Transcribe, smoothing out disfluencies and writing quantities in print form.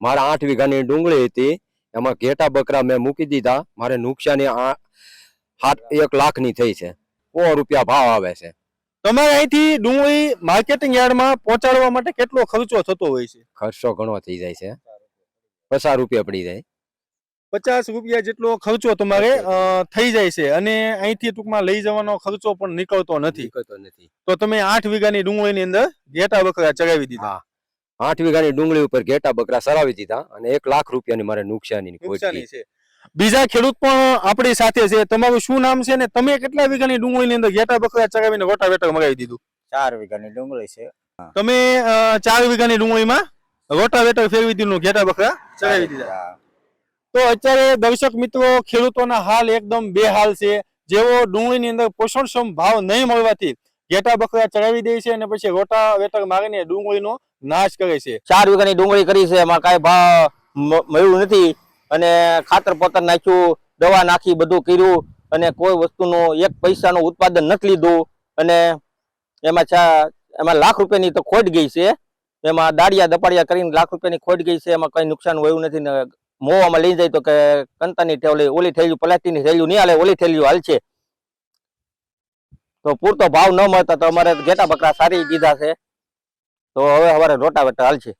મારા 8 વીઘાની ડુંગળી હતી, એમાં ઘેટા બકરા મેં મૂકી દીધા, મારે નુકસાની 1 લાખની થઈ છે। 100 રૂપિયા ભાવ આવે છે। તમારે અહીંથી ડુંગળી માર્કેટિંગ યાર્ડમાં પહોંચાડવા માટે કેટલો ખર્ચો થતો હોય છે? ખર્ચો ઘણો થઈ જાય છે, 50 રૂપિયા પડી જાય। 50 રૂપિયા જેટલો ખર્ચો તમારે થઈ જાય છે અને અહીંથી ટૂંકમાં લઈ જવાનો ખર્ચો પણ નીકળતો નથી। તો તમે 8 વીઘાની ડુંગળીની અંદર ઘેટા બકરા ચગાવી દીધા। 8 વીઘાની ડુંગળી ઉપર ઘેટા બકરા સરાવી દીધા અને 1 લાખ રૂપિયાની મારે નુકસાની છે। બીજા ખેડૂત પણ આપણી સાથે છે, તમારું શું નામ છે ને તમે કેટલા વીઘાની ડુંગળીની અંદર ઘેટા બકરા ચગાવીને રોટાવેટર મગાવી દીધું? 4 વીઘાની ડુંગળી છે। તમે 4 વીઘાની ડુંગળીમાં રોટાવેટર ફેરવી દીધું, ઘેટા બકરા ચગાવી દીધા। તો અત્યારે દર્શક મિત્રો ખેડૂતોના હાલ એકદમ બેહાલ છે। જેવો ડુંગળીની અંદર પોષણક્ષમ ભાવ નહીં મળવાથી ઘેટા બકરા ચડાવી દે છે અને પછી રોટાવેટર મારીને ડુંગળીનો નાશ કરે છે। 4 વીઘાની ડુંગળી કરી છે, એમાં કાંઈ ભાવ મળ્યું નથી અને ખાતર પોતર નાખ્યું, દવા નાખી, બધું કર્યું અને કોઈ વસ્તુનું 1 પૈસાનું ઉત્પાદન નથી લીધું અને એમાં લાખ રૂપિયાની તો ખોટ ગઈ છે। એમાં દાડિયા દપાડિયા કરીને લાખ રૂપિયાની ખોટ ગઈ છે। એમાં કઈ નુકસાન હોયું નથી ને મોવામાં લઈ જાય તો કે કંતાની થેલી, ઓલી થેલી, પ્લાસ્ટિકની થેલી નહીં હાલે, ઓલી થેલીઓ હાલશે। તો પૂરતો ભાવ ન મળતા તો અમારે ઘેટા બકરા સારી દીધા છે, તો હવે અમારે રોટાવેટર હાલશે।